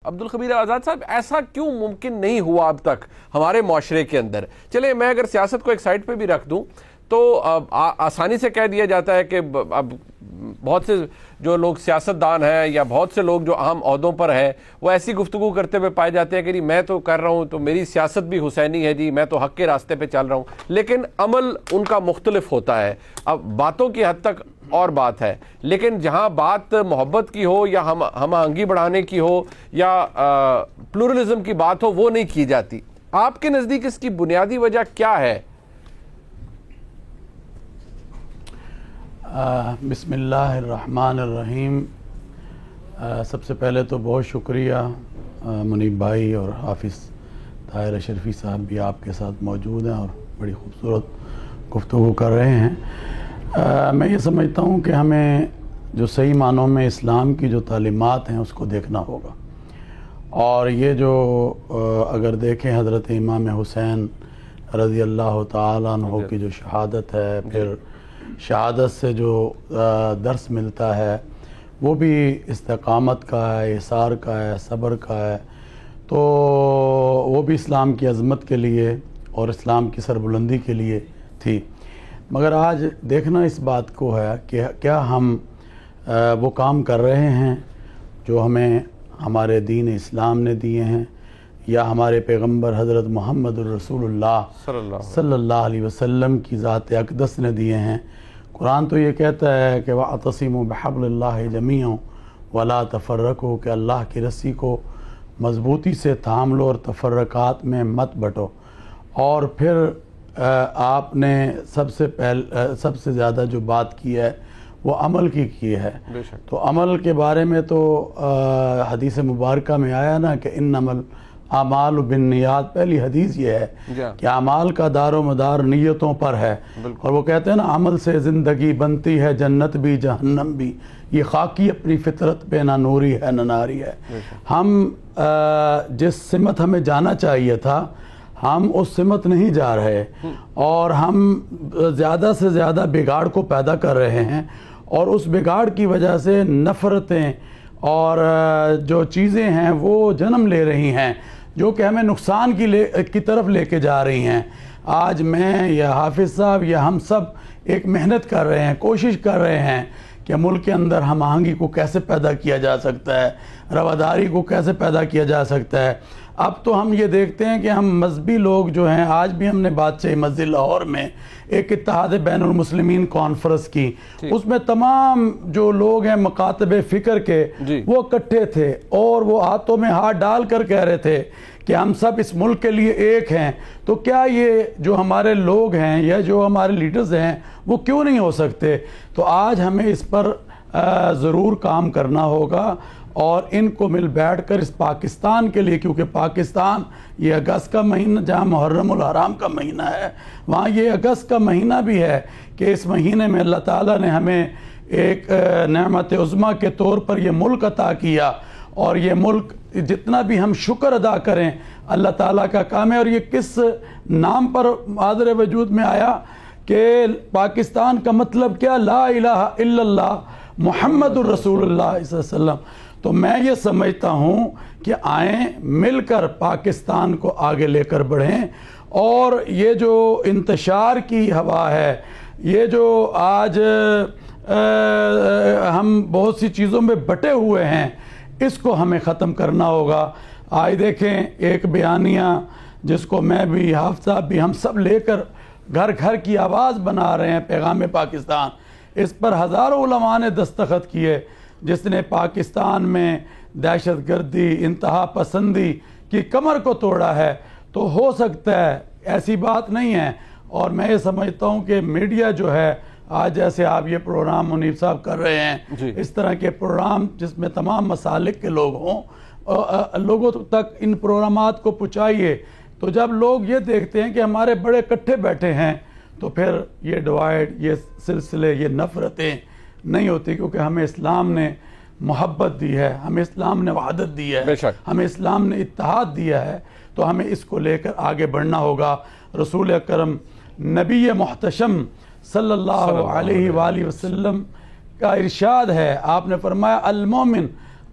عبدالخبیر آزاد صاحب، ایسا کیوں ممکن نہیں ہوا اب تک ہمارے معاشرے کے اندر؟ چلے میں اگر سیاست کو ایک سائڈ پہ بھی رکھ دوں تو آسانی سے کہہ دیا جاتا ہے کہ اب بہت سے جو لوگ سیاستدان ہیں یا بہت سے لوگ جو اہم عہدوں پر ہیں وہ ایسی گفتگو کرتے ہوئے پائے جاتے ہیں کہ جی میں تو کر رہا ہوں تو میری سیاست بھی حسینی ہے، جی میں تو حق کے راستے پہ چل رہا ہوں، لیکن عمل ان کا مختلف ہوتا ہے۔ اب باتوں کی حد تک اور بات ہے، لیکن جہاں بات محبت کی ہو یا ہم آہنگی بڑھانے کی ہو یا پلورلزم کی بات ہو وہ نہیں کی جاتی۔ آپ کے نزدیک اس کی بنیادی وجہ کیا ہے؟ بسم اللہ الرحمن الرحیم۔ سب سے پہلے تو بہت شکریہ منیب بھائی اور حافظ طاہر اشرفی صاحب بھی آپ کے ساتھ موجود ہیں اور بڑی خوبصورت گفتگو کر رہے ہیں۔ میں یہ سمجھتا ہوں کہ ہمیں جو صحیح معنوں میں اسلام کی جو تعلیمات ہیں اس کو دیکھنا ہوگا، اور یہ جو اگر دیکھیں حضرت امام حسین رضی اللہ تعالیٰ عنہ کی جو شہادت ہے، پھر شہادت سے جو درس ملتا ہے وہ بھی استقامت کا ہے، احسار کا ہے، صبر کا ہے، تو وہ بھی اسلام کی عظمت کے لیے اور اسلام کی سربلندی کے لیے تھی۔ مگر آج دیکھنا اس بات کو ہے کہ کیا ہم وہ کام کر رہے ہیں جو ہمیں ہمارے دین اسلام نے دیے ہیں یا ہمارے پیغمبر حضرت محمد الرسول اللہ صلی اللہ علیہ وسلم کی ذات اقدس نے دیے ہیں۔ قرآن تو یہ کہتا ہے کہ وَاعْتَصِمُوا بِحَبْلِ اللَّهِ جَمِيعًا وَلَا تَفَرَّقُوا، کہ اللہ کی رسی کو مضبوطی سے تھام لو اور تفرقات میں مت بٹو۔ اور پھر آپ نے سب سے زیادہ جو بات کی ہے وہ عمل کی ہے، تو عمل کے بارے میں تو حدیث مبارکہ میں آیا نا کہ انما اعمال بالنیات، پہلی حدیث یہ ہے کہ اعمال کا دار و مدار نیتوں پر ہے، اور وہ کہتے ہیں نا عمل سے زندگی بنتی ہے جنت بھی جہنم بھی، یہ خاکی اپنی فطرت پہ نہ نوری ہے نہ ناری ہے۔ ہم جس سمت ہمیں جانا چاہیے تھا ہم اس سمت نہیں جا رہے، اور ہم زیادہ سے زیادہ بگاڑ کو پیدا کر رہے ہیں، اور اس بگاڑ کی وجہ سے نفرتیں اور جو چیزیں ہیں وہ جنم لے رہی ہیں جو کہ ہمیں نقصان کی طرف لے کے جا رہی ہیں۔ آج میں یا حافظ صاحب یا ہم سب ایک محنت کر رہے ہیں، کوشش کر رہے ہیں کہ ملک کے اندر ہم آہنگی کو کیسے پیدا کیا جا سکتا ہے، رواداری کو کیسے پیدا کیا جا سکتا ہے۔ اب تو ہم یہ دیکھتے ہیں کہ ہم مذہبی لوگ جو ہیں، آج بھی ہم نے بادشاہی مسجد لاہور میں ایک اتحاد بین المسلمین کانفرنس کی، اس میں تمام جو لوگ ہیں مکاتب فکر کے وہ اکٹھے تھے، اور وہ ہاتھوں میں ہاتھ ڈال کر کہہ رہے تھے کہ ہم سب اس ملک کے لیے ایک ہیں۔ تو کیا یہ جو ہمارے لوگ ہیں یا جو ہمارے لیڈرز ہیں وہ کیوں نہیں ہو سکتے؟ تو آج ہمیں اس پر ضرور کام کرنا ہوگا، اور ان کو مل بیٹھ کر اس پاکستان کے لیے، کیونکہ پاکستان یہ اگست کا مہینہ جہاں محرم الحرام کا مہینہ ہے، وہاں یہ اگست کا مہینہ بھی ہے کہ اس مہینے میں اللہ تعالیٰ نے ہمیں ایک نعمت عظمیٰ کے طور پر یہ ملک عطا کیا، اور یہ ملک جتنا بھی ہم شکر ادا کریں اللہ تعالیٰ کا کام ہے۔ اور یہ کس نام پر حاضر وجود میں آیا کہ پاکستان کا مطلب کیا؟ لا الہ الا اللہ محمد الرسول اللہ صلی اللہ علیہ وسلم۔ تو میں یہ سمجھتا ہوں کہ آئیں مل کر پاکستان کو آگے لے کر بڑھیں، اور یہ جو انتشار کی ہوا ہے، یہ جو آج ہم بہت سی چیزوں میں بٹے ہوئے ہیں، اس کو ہمیں ختم کرنا ہوگا۔ آج دیکھیں ایک بیانیہ جس کو میں بھی حافظ صاحب بھی ہم سب لے کر گھر گھر کی آواز بنا رہے ہیں، پیغام پاکستان، اس پر ہزاروں علماء نے دستخط کیے، جس نے پاکستان میں دہشت گردی، انتہا پسندی کی کمر کو توڑا ہے۔ تو ہو سکتا ہے، ایسی بات نہیں ہے، اور میں یہ سمجھتا ہوں کہ میڈیا جو ہے آج جیسے آپ یہ پروگرام منیب صاحب کر رہے ہیں، اس طرح کے پروگرام جس میں تمام مسالک کے لوگ ہوں، لوگوں تک ان پروگرامات کو پہنچائیے۔ تو جب لوگ یہ دیکھتے ہیں کہ ہمارے بڑے اکٹھے بیٹھے ہیں تو پھر یہ ڈیوائڈ، یہ سلسلے، یہ نفرتیں نہیں ہوتی، کیونکہ ہمیں اسلام نے محبت دی ہے، ہمیں اسلام نے وحدت دی ہے، ہمیں اسلام نے اتحاد دیا ہے، تو ہمیں اس کو لے کر آگے بڑھنا ہوگا۔ رسول اکرم نبی محتشم صلی اللہ علیہ وآلہ وسلم کا ارشاد ہے، آپ نے فرمایا المومن